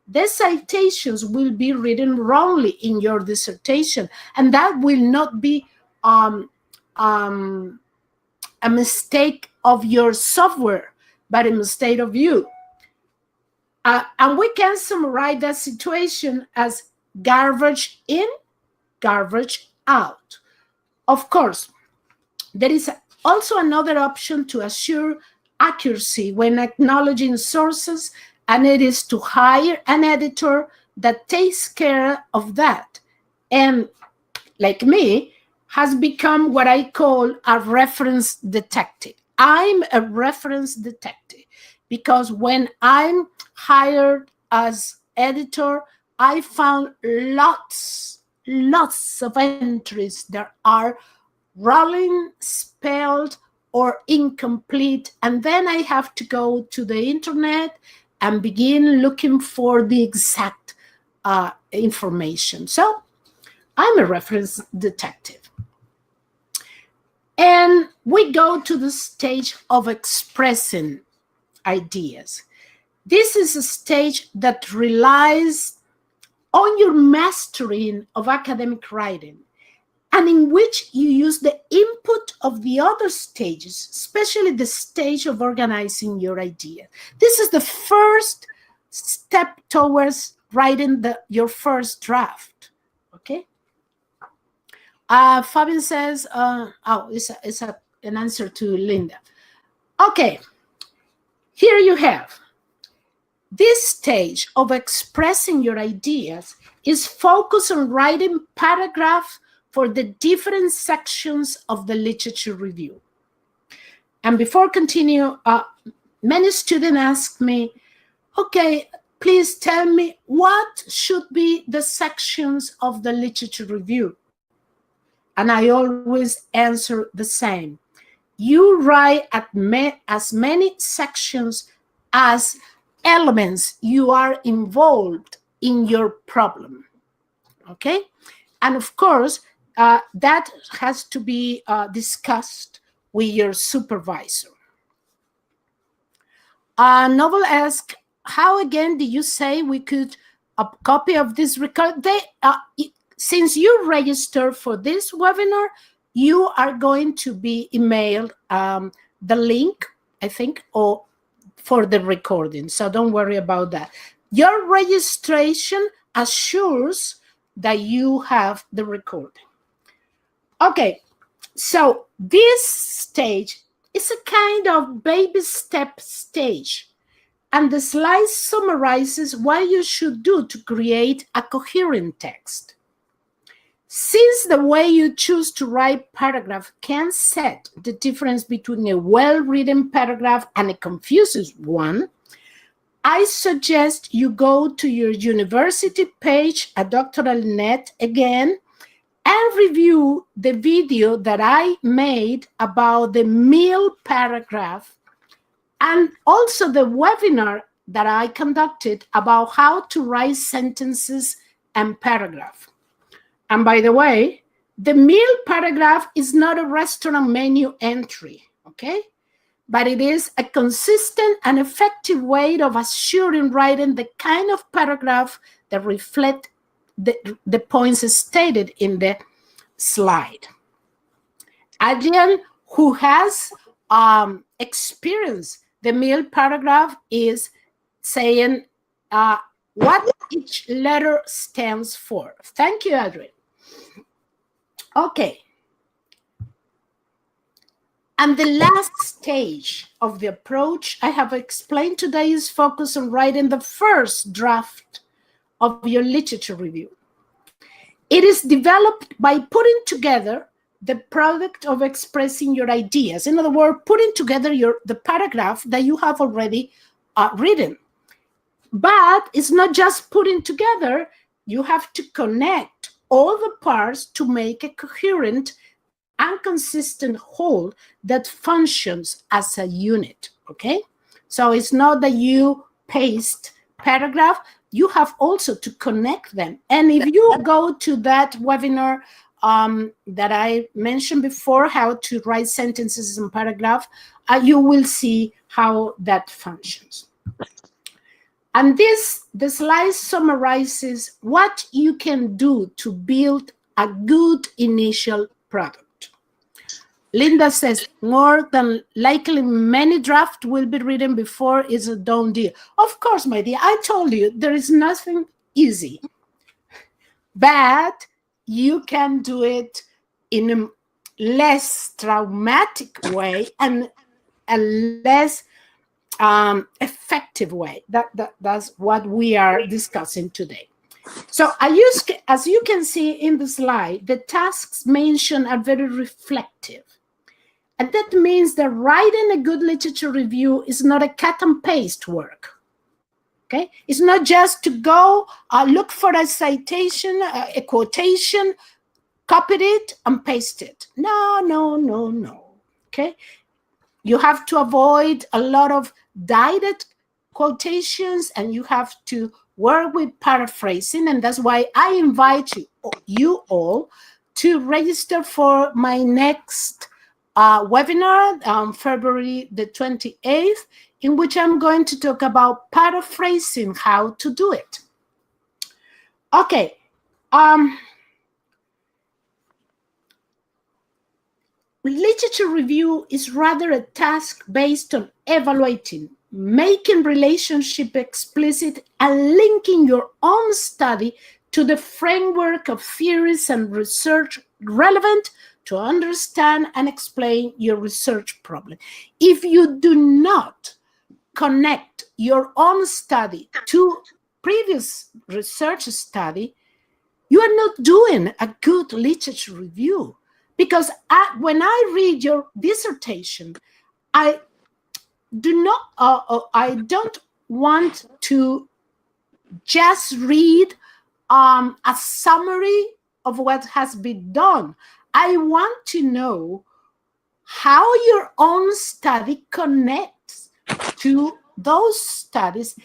the citations will be written wrongly in your dissertation, and that will not be a mistake of your software, but a mistake of you. And we can summarize that situation as garbage in, garbage out. Of course, there is also another option to assure accuracy when acknowledging sources, and it is to hire an editor that takes care of that. And like me, has become what I call a reference detective. I'm a reference detective because when I'm hired as editor, I found lots of entries that are wrong, spelled, or incomplete, and then I have to go to the internet and begin looking for the exact information. So I'm a reference detective. And we go to the stage of expressing ideas. This is a stage that relies on your mastering of academic writing, and in which you use the input of the other stages, especially the stage of organizing your idea. This is the first step towards writing your first draft, okay? Fabian says, it's an answer to Linda. Okay, here you have. This stage of expressing your ideas is focused on writing paragraphs for the different sections of the literature review. And before continue, many students ask me, okay, please tell me what should be the sections of the literature review. And I always answer the same. You write as many sections as elements you are involved in your problem, okay? And of course, that has to be discussed with your supervisor. Novel asks, how again did you say we could a copy of this record? Since you registered for this webinar, you are going to be emailed the link, I think, or for the recording. So don't worry about that. Your registration assures that you have the recording. Okay, so this stage is a kind of baby step stage, and the slide summarizes what you should do to create a coherent text. Since the way you choose to write paragraph can set the difference between a well-written paragraph and a confused one, I suggest you go to your university page at Doctoral.net again and review the video that I made about the meal paragraph, and also the webinar that I conducted about how to write sentences and paragraph. And by the way, the meal paragraph is not a restaurant menu entry, okay? But it is a consistent and effective way of assuring writing the kind of paragraph that reflect the points stated in the slide. Adrian, who has experienced the meal paragraph, is saying what each letter stands for. Thank you, Adrian. Okay. And the last stage of the approach I have explained today is focused on writing the first draft of your literature review. It is developed by putting together the product of expressing your ideas. In other words, putting together the paragraph that you have already written. But it's not just putting together, you have to connect all the parts to make a coherent and consistent whole that functions as a unit, okay? So it's not that you paste paragraph, you have also to connect them. And if you go to that webinar that I mentioned before, how to write sentences and paragraph, you will see how that functions. And the slide summarizes what you can do to build a good initial product. Linda says, more than likely, many drafts will be written before it's a done deal. Of course, my dear, I told you there is nothing easy, but you can do it in a less traumatic way and a less effective way. That's what we are discussing today. So as you can see in the slide, the tasks mentioned are very reflective. And that means that writing a good literature review is not a cut and paste work. Okay? It's not just to go look for a citation, a quotation, copy it and paste it. No. Okay? You have to avoid a lot of direct quotations, and you have to work with paraphrasing. And that's why I invite you all to register for my next webinar, February the 28th, in which I'm going to talk about paraphrasing, how to do it. Okay. Literature review is rather a task based on evaluating, making relationship explicit, and linking your own study to the framework of theories and research relevant to understand and explain your research problem. If you do not connect your own study to previous research study, you are not doing a good literature review. Because when I read your dissertation, I don't want to just read a summary of what has been done. I want to know how your own study connects to those studies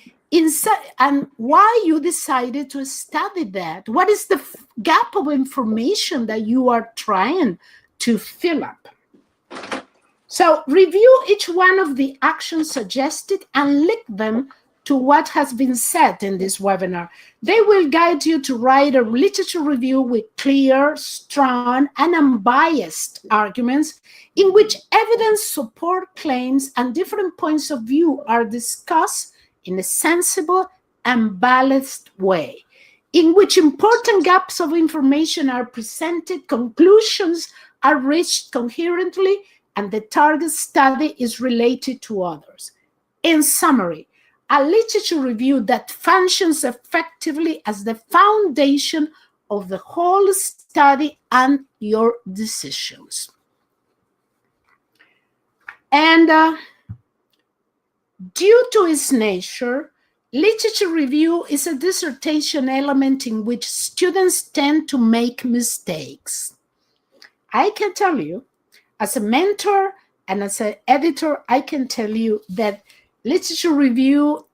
and why you decided to study that. What is the gap of information that you are trying to fill up? So review each one of the actions suggested and link them to what has been said in this webinar. They will guide you to write a literature review with clear, strong, and unbiased arguments in which evidence, support claims, and different points of view are discussed in a sensible and balanced way, in which important gaps of information are presented, conclusions are reached coherently, and the target study is related to others. In summary, a literature review that functions effectively as the foundation of the whole study and your decisions. And due to its nature, literature review is a dissertation element in which students tend to make mistakes. I can tell you, as a mentor and as an editor, I can tell you that literature review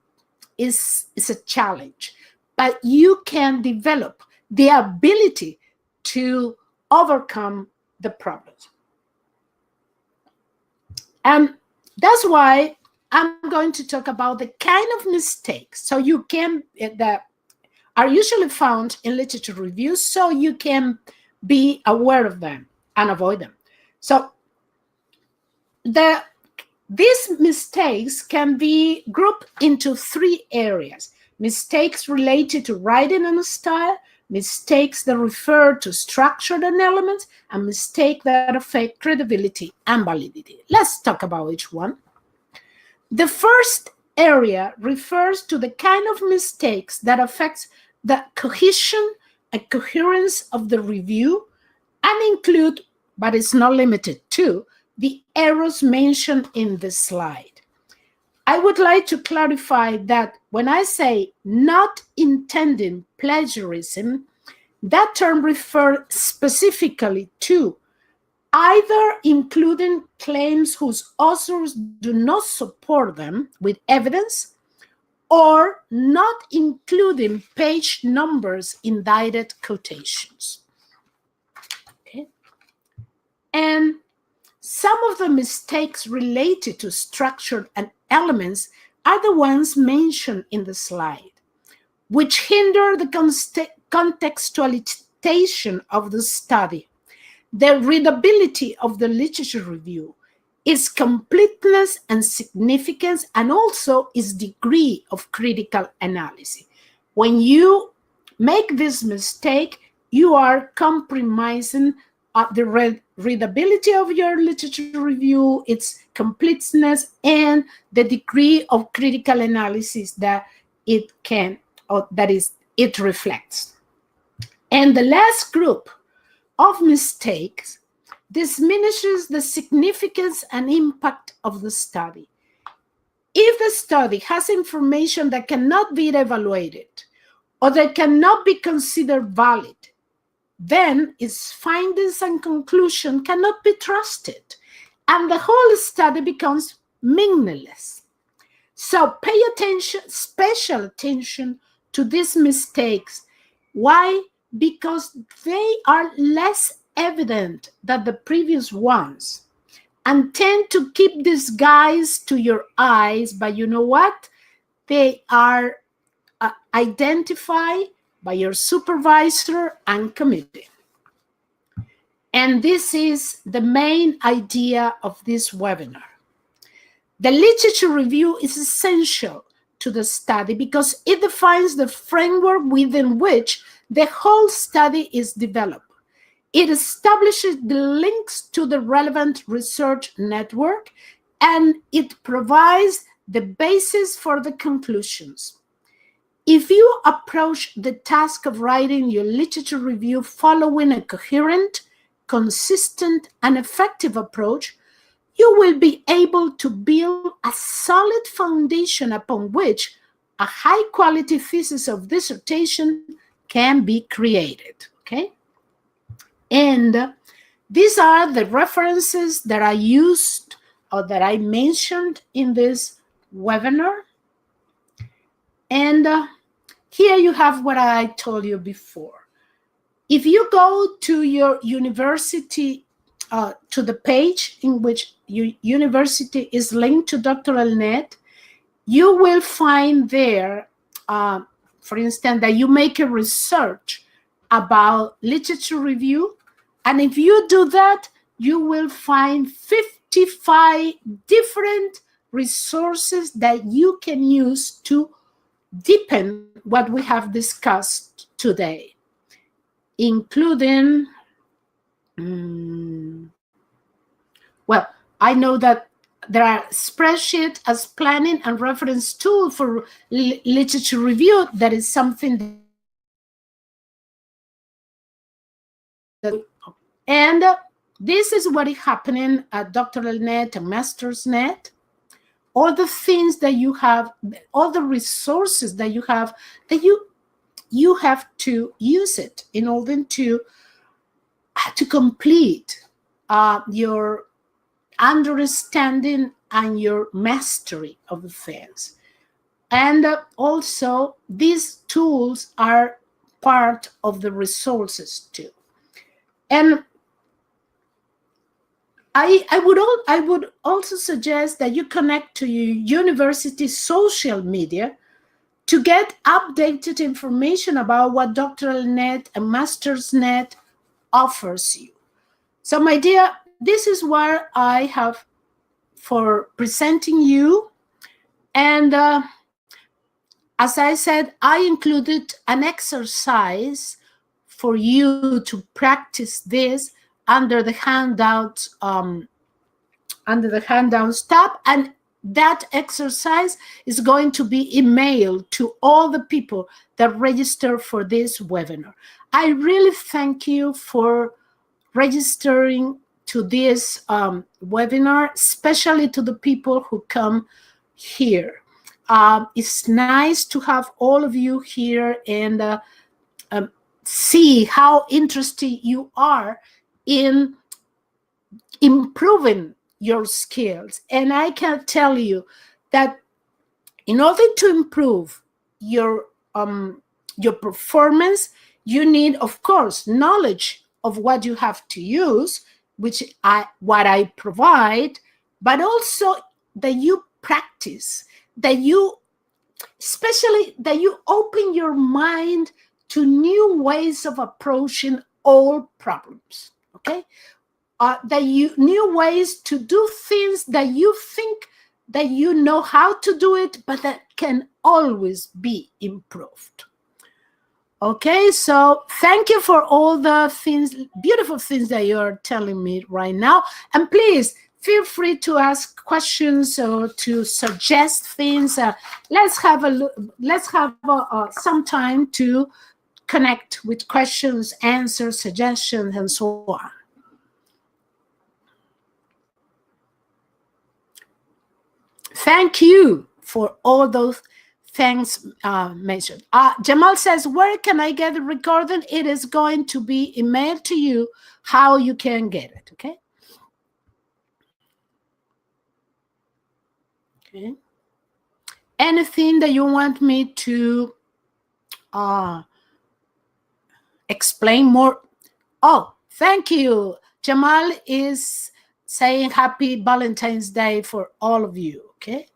is a challenge, but you can develop the ability to overcome the problems. And that's why I'm going to talk about the kind of mistakes that are usually found in literature reviews, so you can be aware of them and avoid them. So these mistakes can be grouped into 3 areas: mistakes related to writing and style, mistakes that refer to structure and elements, and mistakes that affect credibility and validity. Let's talk about each one. The first area refers to the kind of mistakes that affects the cohesion and coherence of the review and include, but it's not limited to, the errors mentioned in this slide. I would like to clarify that when I say not intending plagiarism, that term refers specifically to either including claims whose authors do not support them with evidence, or not including page numbers in direct quotations. And some of the mistakes related to structure and elements are the ones mentioned in the slide, which hinder the contextualization of the study, the readability of the literature review, its completeness and significance, and also its degree of critical analysis. When you make this mistake, you are compromising the readability of your literature review, its completeness, and the degree of critical analysis that it can, or that is, it reflects. And the last group of mistakes diminishes the significance and impact of the study. If the study has information that cannot be evaluated or that cannot be considered valid, then its findings and conclusion cannot be trusted, and the whole study becomes meaningless. So pay attention, special attention to these mistakes. Why? Because they are less evident than the previous ones and tend to keep disguised to your eyes, but you know what? They are identified by your supervisor and committee. And this is the main idea of this webinar. The literature review is essential to the study because it defines the framework within which the whole study is developed. It establishes the links to the relevant research network, and it provides the basis for the conclusions. If you approach the task of writing your literature review following a coherent, consistent, and effective approach, you will be able to build a solid foundation upon which a high-quality thesis of dissertation can be created, okay? And these are the references that I used or that I mentioned in this webinar. And here you have what I told you before. If you go to your university, to the page in which your university is linked to DoctoralNet, you will find there, for instance, that you make a research about literature review. And if you do that, you will find 55 different resources that you can use to deepen what we have discussed today, including, well, I know that there are spreadsheets as planning and reference tool for literature review. That is something that, and this is what is happening at DoctoralNet and MastersNet. All the things that you have, all the resources that you have, that you have to use it in order to complete your understanding and your mastery of the things. And also, these tools are part of the resources too. And I would also suggest that you connect to your university social media to get updated information about what DoctoralNet and MastersNet offers you. So, my dear, this is what I have for presenting you. And as I said, I included an exercise for you to practice this under the handouts tab, and that exercise is going to be emailed to all the people that register for this webinar. I really thank you for registering to this webinar, especially to the people who come here. It's nice to have all of you here and see how interested you are in improving your skills. And I can tell you that in order to improve your performance, you need, of course, knowledge of what you have to use. what I provide, but also that you practice, that you, especially that you open your mind to new ways of approaching all problems, okay? New ways to do things that you think that you know how to do it, but that can always be improved. Okay, so thank you for all the things, beautiful things that you're telling me right now. And please feel free to ask questions or to suggest things. Let's have some time to connect with questions, answers, suggestions, and so on. Thank you for all those things mentioned. Jamal says, where can I get the recording? It is going to be emailed to you how you can get it, okay? Okay. Anything that you want me to explain more? Oh, thank you. Jamal is saying happy Valentine's Day for all of you, okay?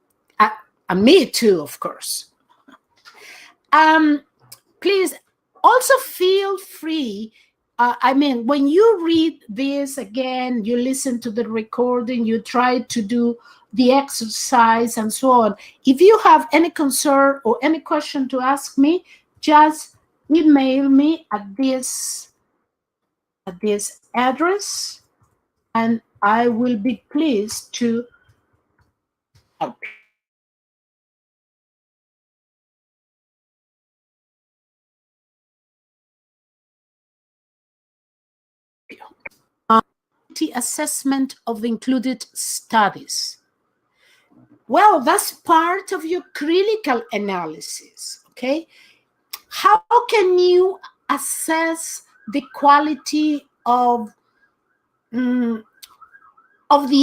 And me too, of course. Please also feel free. I mean, when you read this again, you listen to the recording, you try to do the exercise and so on. If you have any concern or any question to ask me, just email me at this address, and I will be pleased to help you. Assessment of included studies. Well, that's part of your critical analysis, okay? How can you assess the quality of the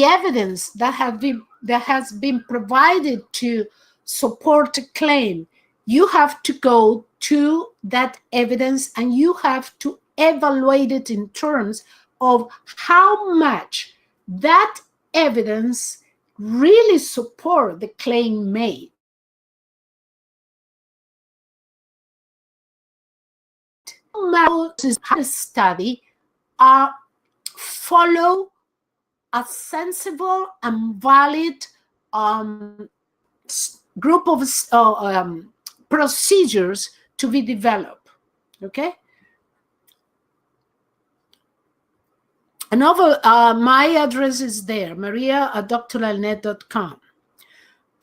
evidence that has been provided to support a claim? You have to go to that evidence and you have to evaluate it in terms of how much that evidence really support the claim made. Study follow a sensible and valid group of procedures to be developed, okay? Another, my address is there, maria@dralnet.com.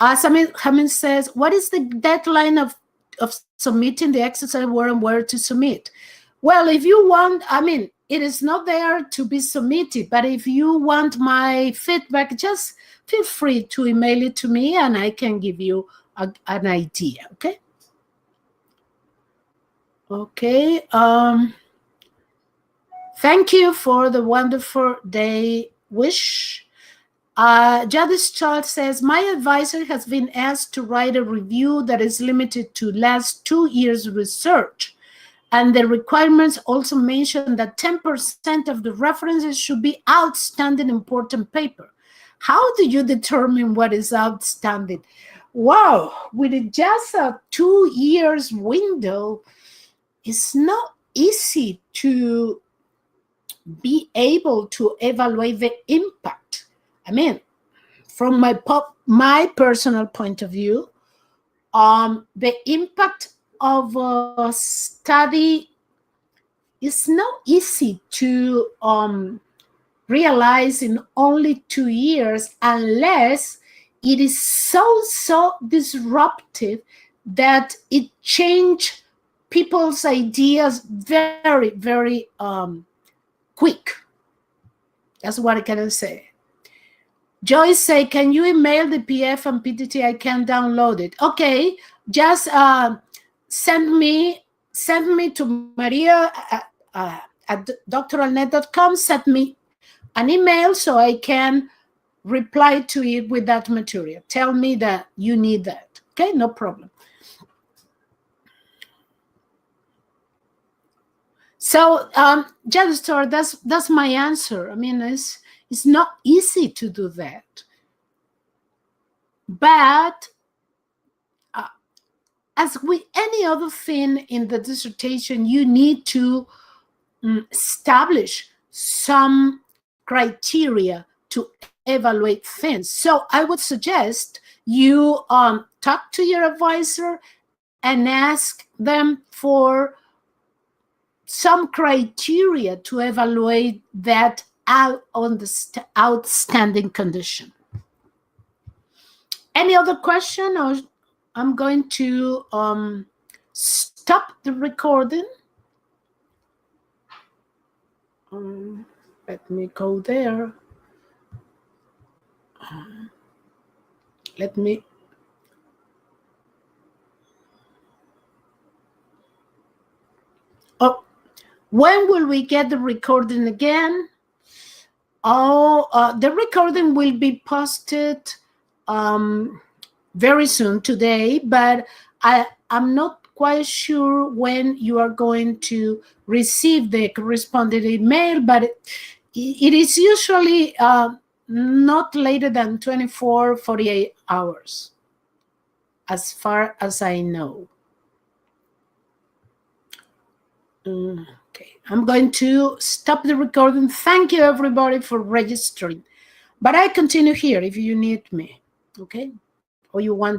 Samir says, what is the deadline of submitting the exercise, where and where to submit? Well, if you want, I mean, it is not there to be submitted, but if you want my feedback, just feel free to email it to me and I can give you an idea, okay? Okay. Thank you for the wonderful day wish. Jadis Charles says, my advisor has been asked to write a review that is limited to last 2 years research. And the requirements also mention that 10% of the references should be outstanding important paper. How do you determine what is outstanding? Wow, with just a 2 years window, it's not easy to be able to evaluate the impact. I mean, from my personal point of view, the impact of a study is not easy to realize in only 2 years unless it is so disruptive that it changes people's ideas very, very quick. That's what I can say. Joyce say, can you email the PDF and PTT? I can download it. Okay, just send me to Maria at dralnet.com. Send me an email so I can reply to it with that material. Tell me that you need that. Okay, no problem. So, Jetstar, that's my answer. I mean, it's not easy to do that, but as with any other thing in the dissertation, you need to establish some criteria to evaluate things. So I would suggest you talk to your advisor and ask them for some criteria to evaluate that outstanding condition. Any other question, or I'm going to stop the recording. Let me go there. Let me. Oh, when will we get the recording again? Oh, the recording will be posted very soon today, but I'm not quite sure when you are going to receive the corresponding email, but it is usually not later than 48 hours, as far as I know. Okay, I'm going to stop the recording. Thank you, everybody, for registering. But I continue here if you need me, okay? Or you want